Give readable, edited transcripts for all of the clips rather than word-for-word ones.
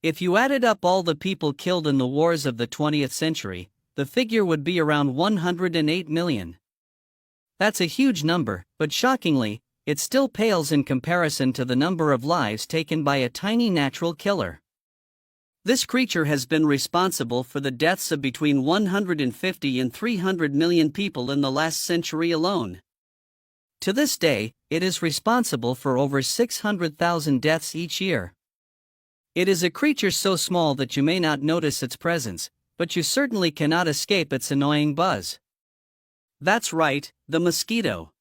If you added up all the people killed in the wars of the 20th century, the figure would be around 108 million. That's a huge number, but shockingly, it still pales in comparison to the number of lives taken by a tiny natural killer. This creature has been responsible for the deaths of between 150 and 300 million people in the last century alone. To this day, it is responsible for over 600,000 deaths each year. It is a creature so small that you may not notice its presence, but you certainly cannot escape its annoying buzz. That's right, the mosquito.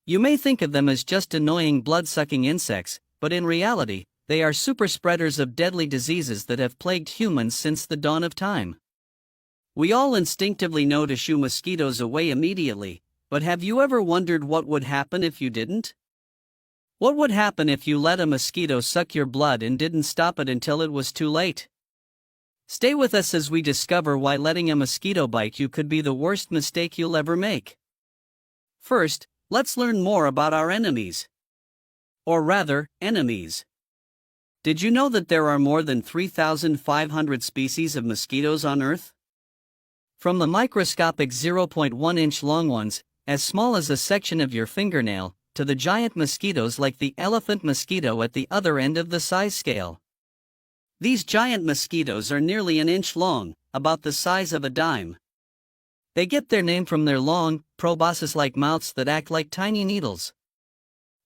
You may think of them as just annoying blood-sucking insects, but in reality, they are super spreaders of deadly diseases that have plagued humans since the dawn of time. We all instinctively know to shoo mosquitoes away immediately, but have you ever wondered what would happen if you didn't? What would happen if you let a mosquito suck your blood and didn't stop it until it was too late? Stay with us as we discover why letting a mosquito bite you could be the worst mistake you'll ever make. First, let's learn more about our enemies. Or rather, enemies. Did you know that there are more than 3,500 species of mosquitoes on Earth? From the microscopic 0.1-inch long ones, as small as a section of your fingernail, to the giant mosquitoes like the elephant mosquito at the other end of the size scale. These giant mosquitoes are nearly an inch long, about the size of a dime. They get their name from their long, proboscis-like mouths that act like tiny needles.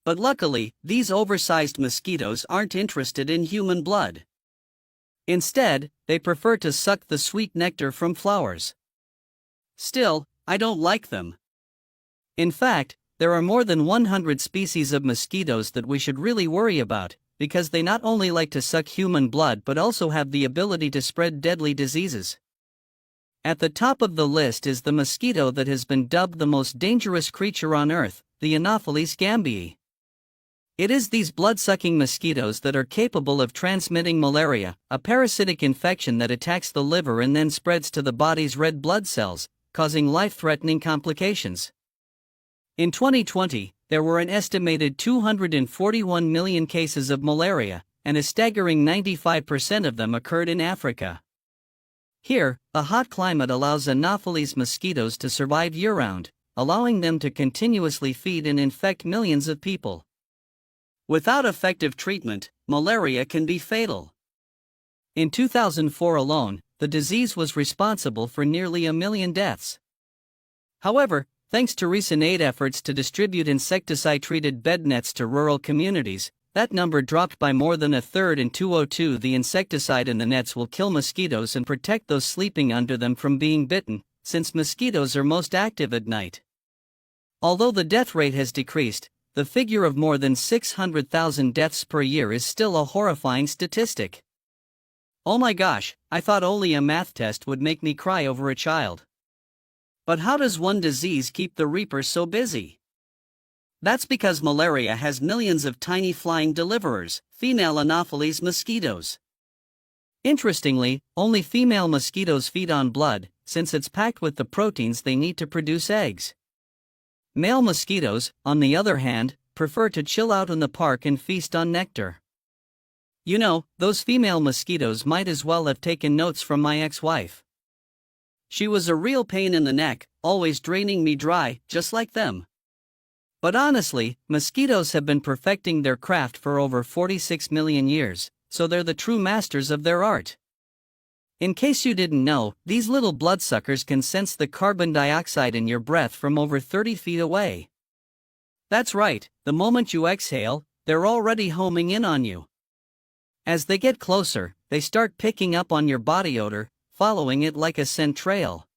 But luckily, these oversized mosquitoes aren't interested in human blood. Instead, they prefer to suck the sweet nectar from flowers. Still, I don't like them. In fact, there are more than 100 species of mosquitoes that we should really worry about, because they not only like to suck human blood but also have the ability to spread deadly diseases. At the top of the list is the mosquito that has been dubbed the most dangerous creature on Earth, the Anopheles gambiae. It is these blood-sucking mosquitoes that are capable of transmitting malaria, a parasitic infection that attacks the liver and then spreads to the body's red blood cells, causing life-threatening complications. In 2020, there were an estimated 241 million cases of malaria, and a staggering 95% of them occurred in Africa. Here, a hot climate allows Anopheles mosquitoes to survive year-round, allowing them to continuously feed and infect millions of people. Without effective treatment, malaria can be fatal. In 2004 alone, the disease was responsible for nearly 1 million deaths. However, thanks to recent aid efforts to distribute insecticide-treated bed nets to rural communities, that number dropped by more than a third in 2002. The insecticide in the nets will kill mosquitoes and protect those sleeping under them from being bitten, since mosquitoes are most active at night. Although the death rate has decreased, the figure of more than 600,000 deaths per year is still a horrifying statistic. Oh my gosh, I thought only a math test would make me cry over a child. But how does one disease keep the reaper so busy? That's because malaria has millions of tiny flying deliverers, female Anopheles mosquitoes. Interestingly, only female mosquitoes feed on blood, since it's packed with the proteins they need to produce eggs. Male mosquitoes, on the other hand, prefer to chill out in the park and feast on nectar. You know, those female mosquitoes might as well have taken notes from my ex-wife. She was a real pain in the neck, always draining me dry, just like them. But honestly, mosquitoes have been perfecting their craft for over 46 million years, so they're the true masters of their art. In case you didn't know, these little bloodsuckers can sense the carbon dioxide in your breath from over 30 feet away. That's right, the moment you exhale, they're already homing in on you. As they get closer, they start picking up on your body odor, following it like a scent trail.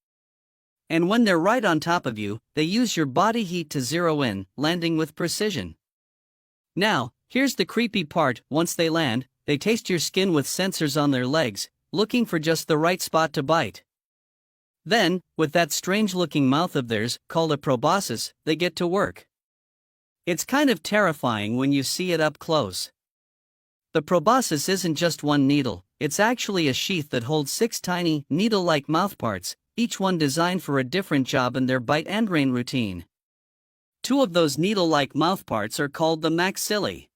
And when they're right on top of you, they use your body heat to zero in, landing with precision. Now, here's the creepy part: once they land, they taste your skin with sensors on their legs, looking for just the right spot to bite. Then, with that strange-looking mouth of theirs, called a proboscis, they get to work. It's kind of terrifying when you see it up close. The proboscis isn't just one needle, it's actually a sheath that holds 6 tiny, needle-like mouthparts, each one designed for a different job in their bite and drain routine. 2 of those needle-like mouthparts are called the maxillae.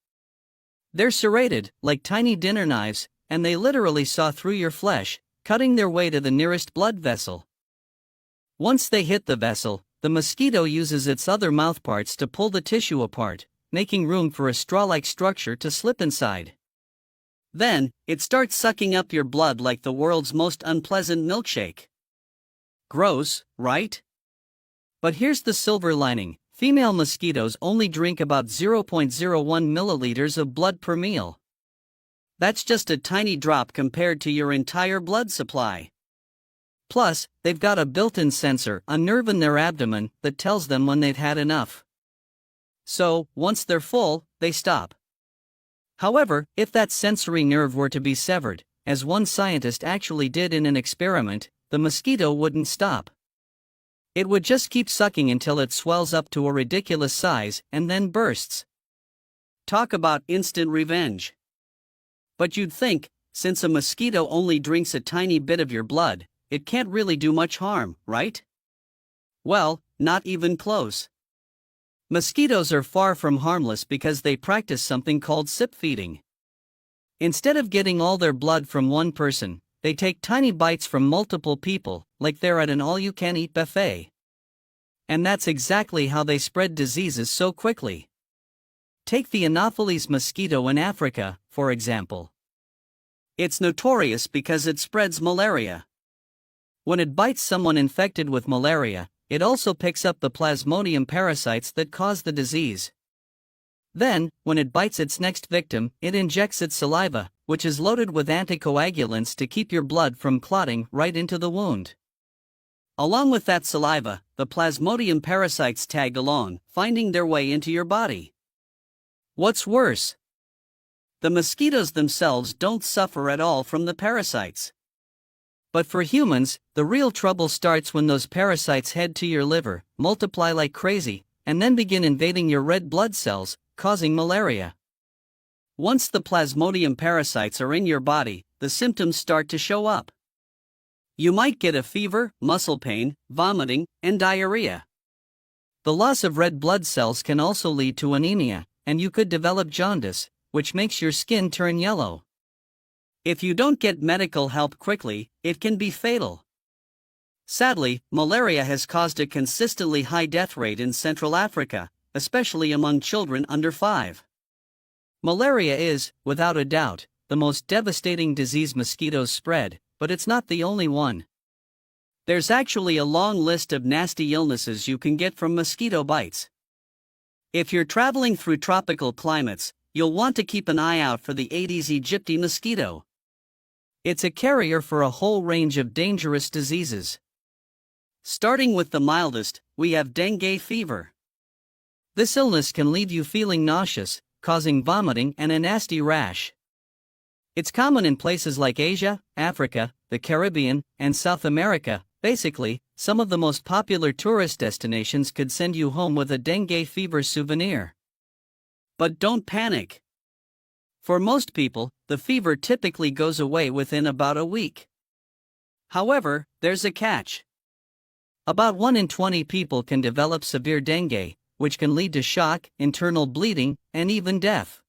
They're serrated, like tiny dinner knives, and they literally saw through your flesh, cutting their way to the nearest blood vessel. Once they hit the vessel, the mosquito uses its other mouthparts to pull the tissue apart, making room for a straw-like structure to slip inside. Then, it starts sucking up your blood like the world's most unpleasant milkshake. Gross, right? But here's the silver lining: female mosquitoes only drink about 0.01 milliliters of blood per meal. That's just a tiny drop compared to your entire blood supply. Plus, they've got a built-in sensor, a nerve in their abdomen, that tells them when they've had enough. So, once they're full, they stop. However, if that sensory nerve were to be severed, as one scientist actually did in an experiment, the mosquito wouldn't stop. It would just keep sucking until it swells up to a ridiculous size and then bursts. Talk about instant revenge. But you'd think, since a mosquito only drinks a tiny bit of your blood, it can't really do much harm, right? Well, not even close. Mosquitoes are far from harmless because they practice something called sip feeding. Instead of getting all their blood from one person, they take tiny bites from multiple people, like they're at an all-you-can-eat buffet. And that's exactly how they spread diseases so quickly. Take the Anopheles mosquito in Africa, for example. It's notorious because it spreads malaria. When it bites someone infected with malaria, it also picks up the Plasmodium parasites that cause the disease. Then, when it bites its next victim, it injects its saliva, which is loaded with anticoagulants to keep your blood from clotting right into the wound. Along with that saliva, the Plasmodium parasites tag along, finding their way into your body. What's worse? The mosquitoes themselves don't suffer at all from the parasites. But for humans, the real trouble starts when those parasites head to your liver, multiply like crazy, and then begin invading your red blood cells, causing malaria. Once the Plasmodium parasites are in your body, the symptoms start to show up. You might get a fever, muscle pain, vomiting, and diarrhea. The loss of red blood cells can also lead to anemia, and you could develop jaundice, which makes your skin turn yellow. If you don't get medical help quickly, it can be fatal. Sadly, malaria has caused a consistently high death rate in Central Africa, especially among children under 5. Malaria is, without a doubt, the most devastating disease mosquitoes spread, but it's not the only one. There's actually a long list of nasty illnesses you can get from mosquito bites. If you're traveling through tropical climates, you'll want to keep an eye out for the Aedes aegypti mosquito. It's a carrier for a whole range of dangerous diseases. Starting with the mildest, we have dengue fever. This illness can leave you feeling nauseous, causing vomiting and a nasty rash. It's common in places like Asia, Africa, the Caribbean, and South America. Basically, some of the most popular tourist destinations could send you home with a dengue fever souvenir. But don't panic. For most people, the fever typically goes away within about a week. However, there's a catch. About 1 in 20 people can develop severe dengue, which can lead to shock, internal bleeding, and even death.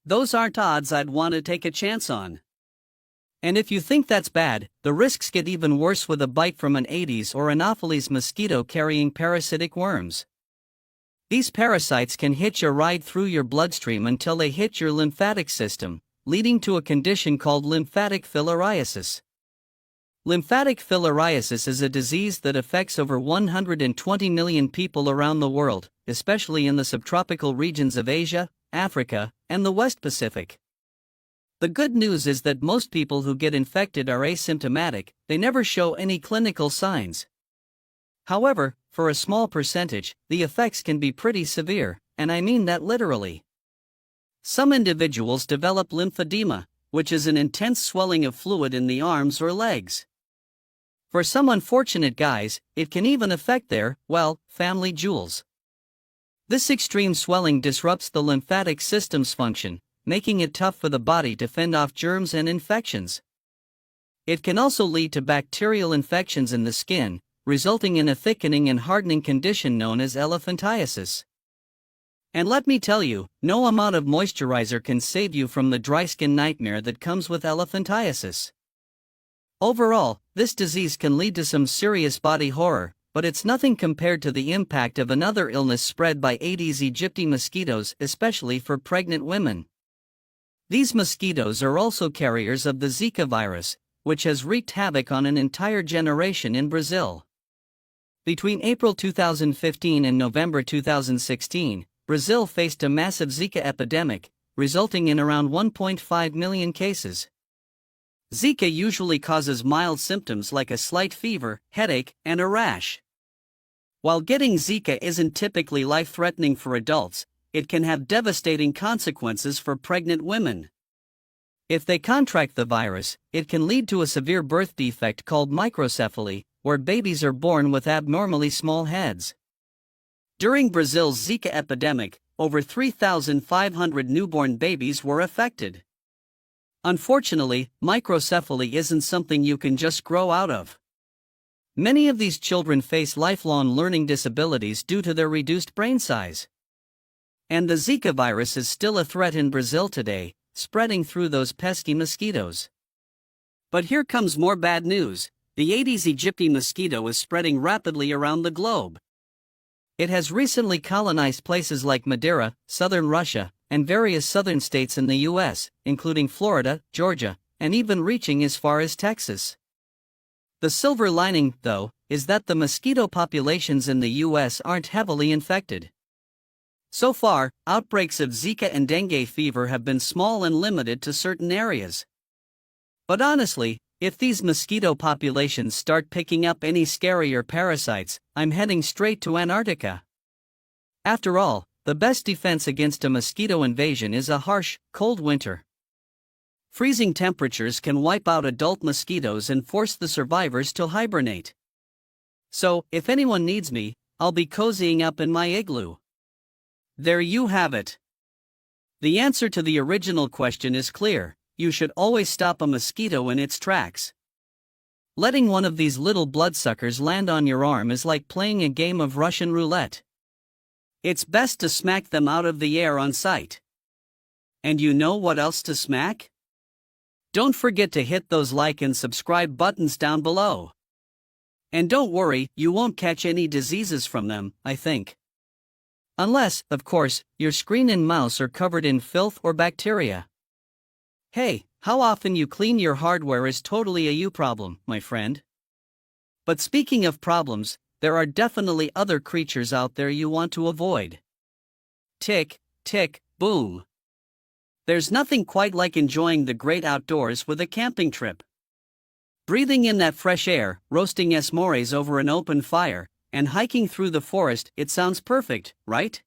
Those aren't odds I'd want to take a chance on. And if you think that's bad, the risks get even worse with a bite from an Aedes or Anopheles mosquito carrying parasitic worms. These parasites can hitch a ride through your bloodstream until they hit your lymphatic system, leading to a condition called lymphatic filariasis. Lymphatic filariasis is a disease that affects over 120 million people around the world, especially in the subtropical regions of Asia, Africa, and the West Pacific. The good news is that most people who get infected are asymptomatic, they never show any clinical signs. However, for a small percentage, the effects can be pretty severe, and I mean that literally. Some individuals develop lymphedema, which is an intense swelling of fluid in the arms or legs. For some unfortunate guys, it can even affect their, well, family jewels. This extreme swelling disrupts the lymphatic system's function, making it tough for the body to fend off germs and infections. It can also lead to bacterial infections in the skin, resulting in a thickening and hardening condition known as elephantiasis. And let me tell you, no amount of moisturizer can save you from the dry skin nightmare that comes with elephantiasis. Overall, this disease can lead to some serious body horror, but it's nothing compared to the impact of another illness spread by Aedes aegypti mosquitoes, especially for pregnant women. These mosquitoes are also carriers of the Zika virus, which has wreaked havoc on an entire generation in Brazil. Between April 2015 and November 2016, Brazil faced a massive Zika epidemic, resulting in around 1.5 million cases. Zika usually causes mild symptoms like a slight fever, headache, and a rash. While getting Zika isn't typically life-threatening for adults, it can have devastating consequences for pregnant women. If they contract the virus, it can lead to a severe birth defect called microcephaly, where babies are born with abnormally small heads. During Brazil's Zika epidemic, over 3,500 newborn babies were affected. Unfortunately, microcephaly isn't something you can just grow out of. Many of these children face lifelong learning disabilities due to their reduced brain size. And the Zika virus is still a threat in Brazil today, spreading through those pesky mosquitoes. But here comes more bad news. The Aedes aegypti mosquito is spreading rapidly around the globe. It has recently colonized places like Madeira, southern Russia, and various southern states in the U.S., including Florida, Georgia, and even reaching as far as Texas. The silver lining, though, is that the mosquito populations in the U.S. aren't heavily infected. So far, outbreaks of Zika and dengue fever have been small and limited to certain areas. But honestly, if these mosquito populations start picking up any scarier parasites, I'm heading straight to Antarctica. After all, the best defense against a mosquito invasion is a harsh, cold winter. Freezing temperatures can wipe out adult mosquitoes and force the survivors to hibernate. So, if anyone needs me, I'll be cozying up in my igloo. There you have it. The answer to the original question is clear: you should always stop a mosquito in its tracks. Letting one of these little bloodsuckers land on your arm is like playing a game of Russian roulette. It's best to smack them out of the air on sight. And you know what else to smack? Don't forget to hit those like and subscribe buttons down below. And don't worry, you won't catch any diseases from them, I think. Unless, of course, your screen and mouse are covered in filth or bacteria. Hey, how often you clean your hardware is totally a you problem, my friend. But speaking of problems, there are definitely other creatures out there you want to avoid. Tick, tick, boom. There's nothing quite like enjoying the great outdoors with a camping trip. Breathing in that fresh air, roasting s'mores over an open fire, and hiking through the forest, it sounds perfect, right?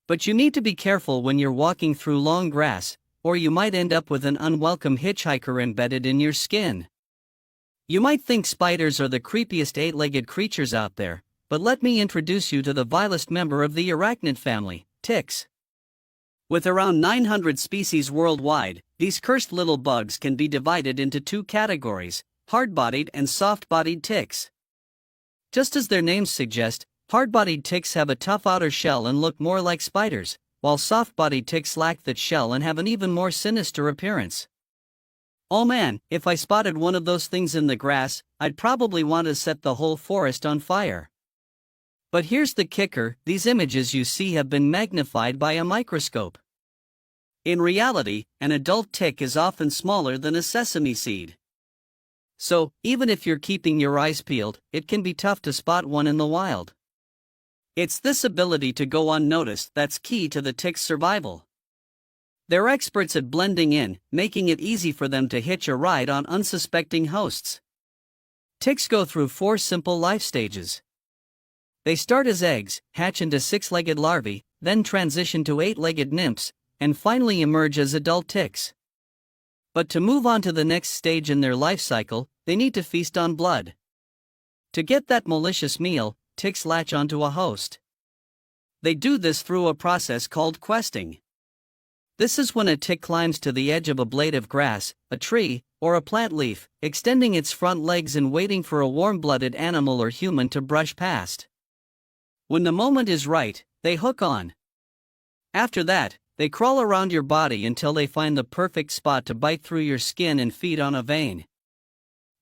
But you need to be careful when you're walking through long grass, or you might end up with an unwelcome hitchhiker embedded in your skin. You might think spiders are the creepiest eight-legged creatures out there, but let me introduce you to the vilest member of the arachnid family, ticks. With around 900 species worldwide, these cursed little bugs can be divided into two categories: hard-bodied and soft-bodied ticks. Just as their names suggest, hard-bodied ticks have a tough outer shell and look more like spiders, while soft-bodied ticks lack that shell and have an even more sinister appearance. Oh man, if I spotted one of those things in the grass, I'd probably want to set the whole forest on fire. But here's the kicker: these images you see have been magnified by a microscope. In reality, an adult tick is often smaller than a sesame seed. So, even if you're keeping your eyes peeled, it can be tough to spot one in the wild. It's this ability to go unnoticed that's key to the tick's survival. They're experts at blending in, making it easy for them to hitch a ride on unsuspecting hosts. Ticks go through 4 simple life stages. They start as eggs, hatch into 6-legged larvae, then transition to 8-legged nymphs, and finally emerge as adult ticks. But to move on to the next stage in their life cycle, they need to feast on blood. To get that malicious meal, ticks latch onto a host. They do this through a process called questing. This is when a tick climbs to the edge of a blade of grass, a tree, or a plant leaf, extending its front legs and waiting for a warm-blooded animal or human to brush past. When the moment is right, they hook on. After that, they crawl around your body until they find the perfect spot to bite through your skin and feed on a vein.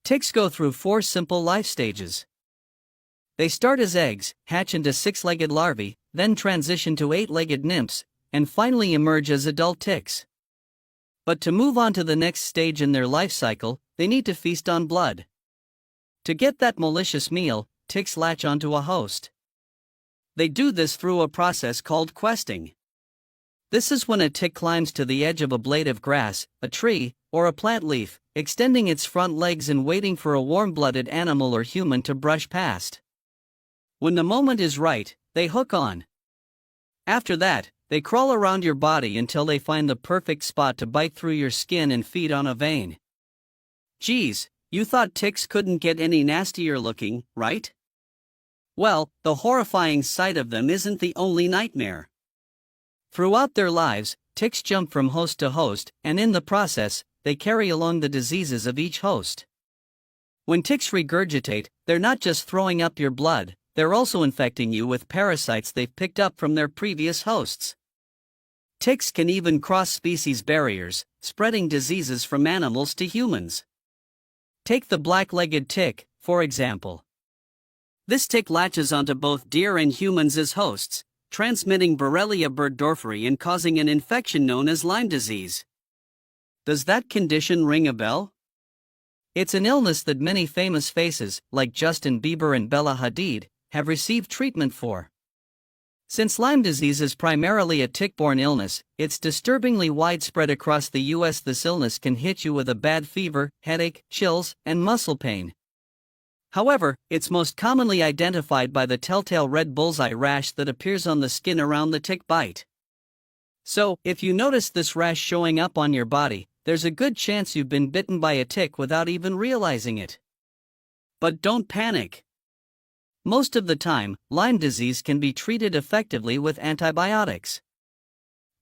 Ticks go through 4 simple life stages. They start as eggs, hatch into 6-legged larvae, then transition to 8-legged nymphs, and finally emerge as adult ticks. But to move on to the next stage in their life cycle, they need to feast on blood. To get that malicious meal, ticks latch onto a host. They do this through a process called questing. This is when a tick climbs to the edge of a blade of grass, a tree, or a plant leaf, extending its front legs and waiting for a warm-blooded animal or human to brush past. When the moment is right, they hook on. After that, they crawl around your body until they find the perfect spot to bite through your skin and feed on a vein. Geez, you thought ticks couldn't get any nastier looking, right? Well, the horrifying sight of them isn't the only nightmare. Throughout their lives, ticks jump from host to host, and in the process, they carry along the diseases of each host. When ticks regurgitate, they're not just throwing up your blood, they're also infecting you with parasites they've picked up from their previous hosts. Ticks can even cross species barriers, spreading diseases from animals to humans. Take the black-legged tick, for example. This tick latches onto both deer and humans as hosts, transmitting Borrelia burgdorferi and causing an infection known as Lyme disease. Does that condition ring a bell? It's an illness that many famous faces, like Justin Bieber and Bella Hadid, have received treatment for. Since Lyme disease is primarily a tick-borne illness, it's disturbingly widespread across the US. This illness can hit you with a bad fever, headache, chills, and muscle pain. However, it's most commonly identified by the telltale red bullseye rash that appears on the skin around the tick bite. So, if you notice this rash showing up on your body, there's a good chance you've been bitten by a tick without even realizing it. But don't panic. Most of the time, Lyme disease can be treated effectively with antibiotics.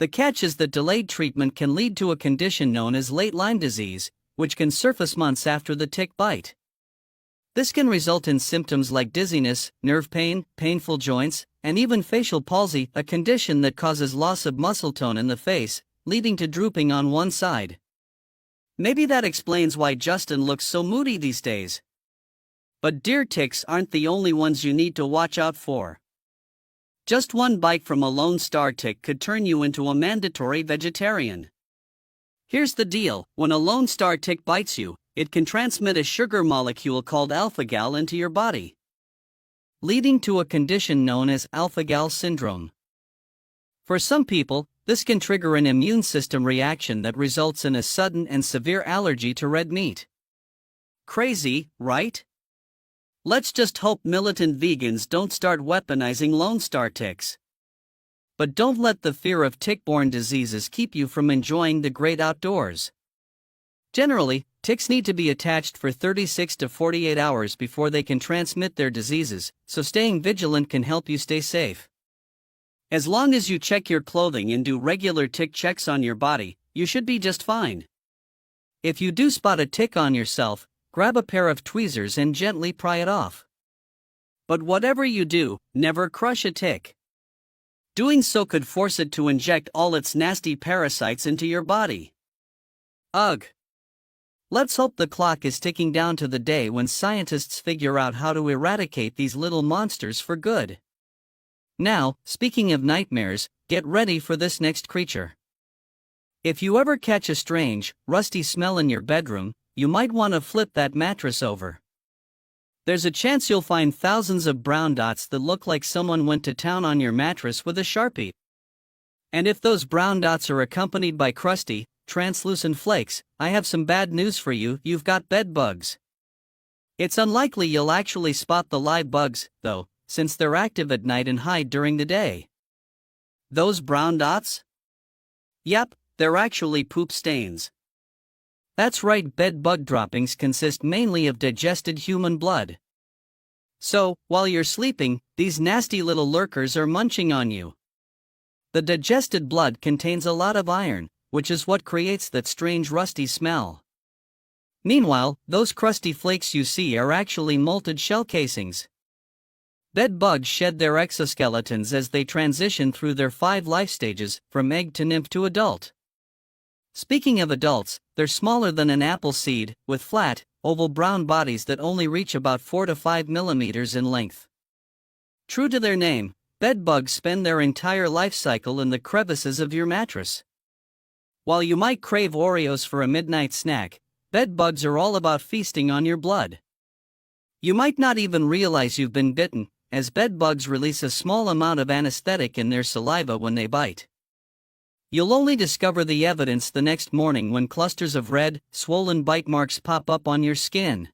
The catch is that delayed treatment can lead to a condition known as late Lyme disease, which can surface months after the tick bite. This can result in symptoms like dizziness, nerve pain, painful joints, and even facial palsy, a condition that causes loss of muscle tone in the face, leading to drooping on one side. Maybe that explains why Justin looks so moody these days. But deer ticks aren't the only ones you need to watch out for. Just one bite from a lone star tick could turn you into a mandatory vegetarian. Here's the deal: when a lone star tick bites you, it can transmit a sugar molecule called alpha-gal into your body, leading to a condition known as alpha-gal syndrome. For some people, this can trigger an immune system reaction that results in a sudden and severe allergy to red meat. Crazy, right? Let's just hope militant vegans don't start weaponizing lone star ticks. But don't let the fear of tick-borne diseases keep you from enjoying the great outdoors. Generally, ticks need to be attached for 36 to 48 hours before they can transmit their diseases, so staying vigilant can help you stay safe. As long as you check your clothing and do regular tick checks on your body, you should be just fine. If you do spot a tick on yourself, grab a pair of tweezers and gently pry it off. But whatever you do, never crush a tick. Doing so could force it to inject all its nasty parasites into your body. Ugh. Let's hope the clock is ticking down to the day when scientists figure out how to eradicate these little monsters for good. Now, speaking of nightmares, get ready for this next creature. If you ever catch a strange, rusty smell in your bedroom, you might want to flip that mattress over. There's a chance you'll find thousands of brown dots that look like someone went to town on your mattress with a Sharpie. And if those brown dots are accompanied by crusty, translucent flakes, I have some bad news for you: you've got bed bugs. It's unlikely you'll actually spot the live bugs, though, since they're active at night and hide during the day. Those brown dots? Yep, they're actually poop stains. That's right, bed bug droppings consist mainly of digested human blood. So, while you're sleeping, these nasty little lurkers are munching on you. The digested blood contains a lot of iron, which is what creates that strange rusty smell. Meanwhile, those crusty flakes you see are actually molted shell casings. Bed bugs shed their exoskeletons as they transition through their 5 life stages, from egg to nymph to adult. Speaking of adults, they're smaller than an apple seed, with flat, oval brown bodies that only reach about 4 to 5 millimeters in length. True to their name, bed bugs spend their entire life cycle in the crevices of your mattress. While you might crave Oreos for a midnight snack, bed bugs are all about feasting on your blood. You might not even realize you've been bitten, as bed bugs release a small amount of anesthetic in their saliva when they bite. You'll only discover the evidence the next morning when clusters of red, swollen bite marks pop up on your skin.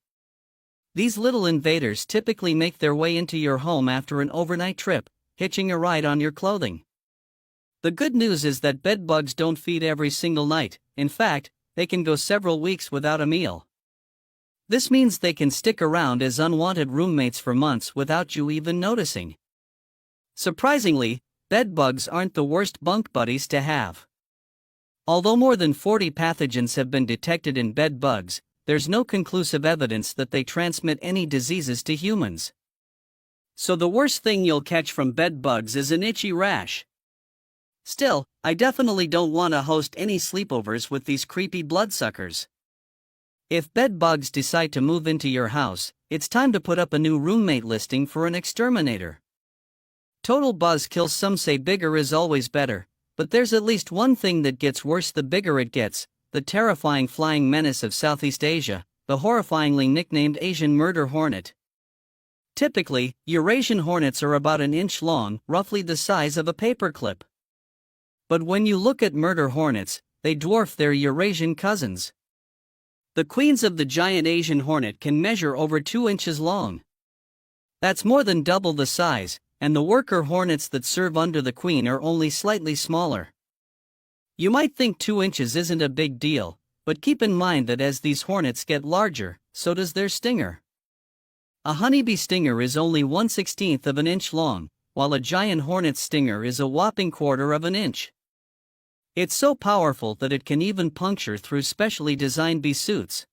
These little invaders typically make their way into your home after an overnight trip, hitching a ride on your clothing. The good news is that bed bugs don't feed every single night. In fact, they can go several weeks without a meal. This means they can stick around as unwanted roommates for months without you even noticing. Surprisingly, bed bugs aren't the worst bunk buddies to have. Although more than 40 pathogens have been detected in bed bugs, there's no conclusive evidence that they transmit any diseases to humans. So the worst thing you'll catch from bed bugs is an itchy rash. Still, I definitely don't want to host any sleepovers with these creepy bloodsuckers. If bed bugs decide to move into your house, it's time to put up a new roommate listing for an exterminator. Total buzzkill. Some say bigger is always better, but there's at least one thing that gets worse the bigger it gets: the terrifying flying menace of Southeast Asia, the horrifyingly nicknamed Asian murder hornet. Typically, Eurasian hornets are about an inch long, roughly the size of a paperclip. But when you look at murder hornets, they dwarf their Eurasian cousins. The queens of the giant Asian hornet can measure over 2 inches long. That's more than double the size, and the worker hornets that serve under the queen are only slightly smaller. You might think 2 inches isn't a big deal, but keep in mind that as these hornets get larger, so does their stinger. A honeybee stinger is only 1/16 of an inch long, while a giant hornet's stinger is a whopping 1/4 of an inch. It's so powerful that it can even puncture through specially designed bee suits.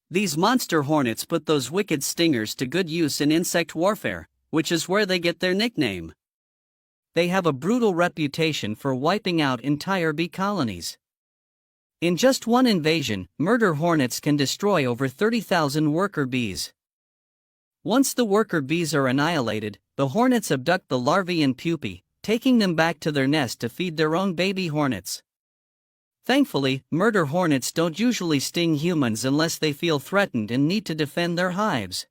These monster hornets put those wicked stingers to good use in insect warfare, which is where they get their nickname. They have a brutal reputation for wiping out entire bee colonies. In just one invasion, murder hornets can destroy over 30,000 worker bees. Once the worker bees are annihilated, the hornets abduct the larvae and pupae, taking them back to their nest to feed their own baby hornets. Thankfully, murder hornets don't usually sting humans unless they feel threatened and need to defend their hives.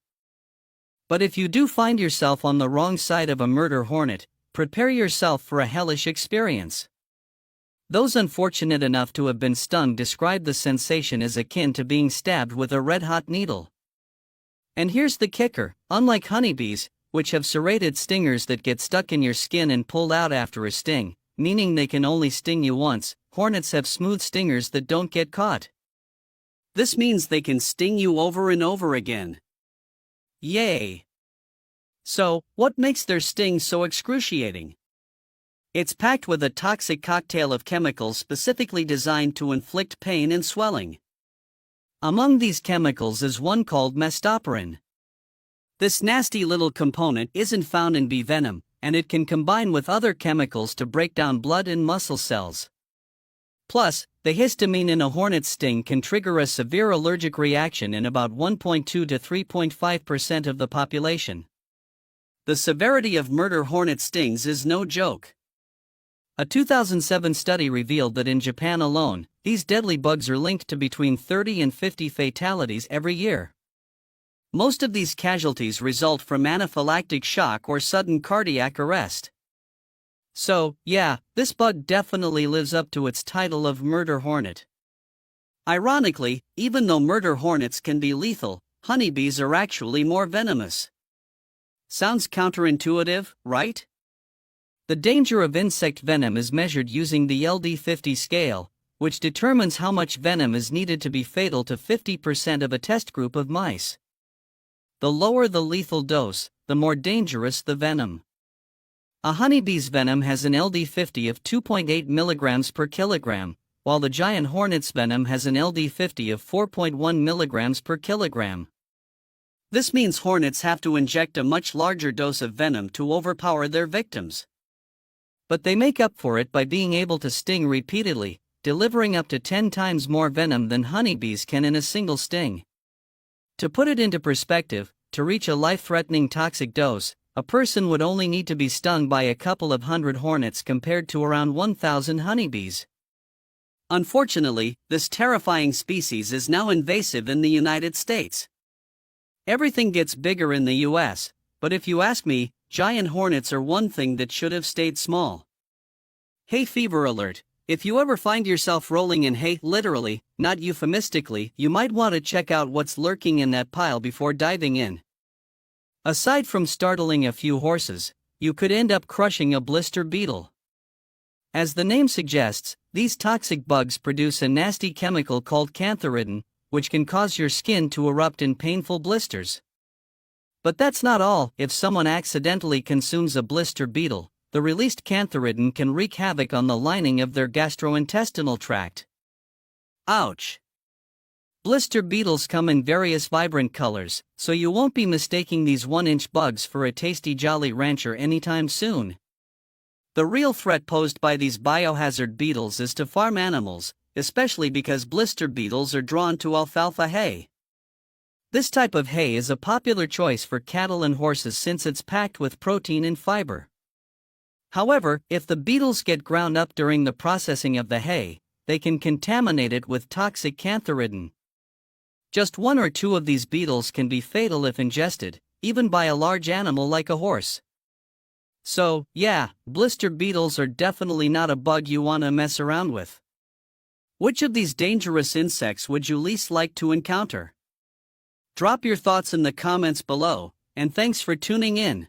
But if you do find yourself on the wrong side of a murder hornet, prepare yourself for a hellish experience. Those unfortunate enough to have been stung describe the sensation as akin to being stabbed with a red-hot needle. And here's the kicker: unlike honeybees, which have serrated stingers that get stuck in your skin and pulled out after a sting, meaning they can only sting you once, hornets have smooth stingers that don't get caught. This means they can sting you over and over again. Yay! So, what makes their sting so excruciating? It's packed with a toxic cocktail of chemicals specifically designed to inflict pain and swelling. Among these chemicals is one called mestoperin. This nasty little component isn't found in bee venom, and it can combine with other chemicals to break down blood and muscle cells. Plus, the histamine in a hornet's sting can trigger a severe allergic reaction in about 1.2 to 3.5% of the population. The severity of murder hornet stings is no joke. A 2007 study revealed that in Japan alone, these deadly bugs are linked to between 30 and 50 fatalities every year. Most of these casualties result from anaphylactic shock or sudden cardiac arrest. So, yeah, this bug definitely lives up to its title of murder hornet. Ironically, even though murder hornets can be lethal, honeybees are actually more venomous. Sounds counterintuitive, right? The danger of insect venom is measured using the LD50 scale, which determines how much venom is needed to be fatal to 50% of a test group of mice. The lower the lethal dose, the more dangerous the venom. A honeybee's venom has an LD50 of 2.8 mg per kilogram, while the giant hornet's venom has an LD50 of 4.1 mg per kilogram. This means hornets have to inject a much larger dose of venom to overpower their victims. But they make up for it by being able to sting repeatedly, delivering up to 10 times more venom than honeybees can in a single sting. To put it into perspective, to reach a life-threatening toxic dose, a person would only need to be stung by a couple of hundred hornets compared to around 1,000 honeybees. Unfortunately, this terrifying species is now invasive in the United States. Everything gets bigger in the US, but if you ask me, giant hornets are one thing that should have stayed small. Hay fever alert. If you ever find yourself rolling in hay, literally, not euphemistically, you might want to check out what's lurking in that pile before diving in. Aside from startling a few horses, you could end up crushing a blister beetle. As the name suggests, these toxic bugs produce a nasty chemical called cantharidin, which can cause your skin to erupt in painful blisters. But that's not all. If someone accidentally consumes a blister beetle, the released cantharidin can wreak havoc on the lining of their gastrointestinal tract. Ouch! Blister beetles come in various vibrant colors, so you won't be mistaking these 1-inch bugs for a tasty Jolly Rancher anytime soon. The real threat posed by these biohazard beetles is to farm animals, especially because blister beetles are drawn to alfalfa hay. This type of hay is a popular choice for cattle and horses since it's packed with protein and fiber. However, if the beetles get ground up during the processing of the hay, they can contaminate it with toxic cantharidin. Just 1 or 2 of these beetles can be fatal if ingested, even by a large animal like a horse. So, yeah, blister beetles are definitely not a bug you want to mess around with. Which of these dangerous insects would you least like to encounter? Drop your thoughts in the comments below, and thanks for tuning in.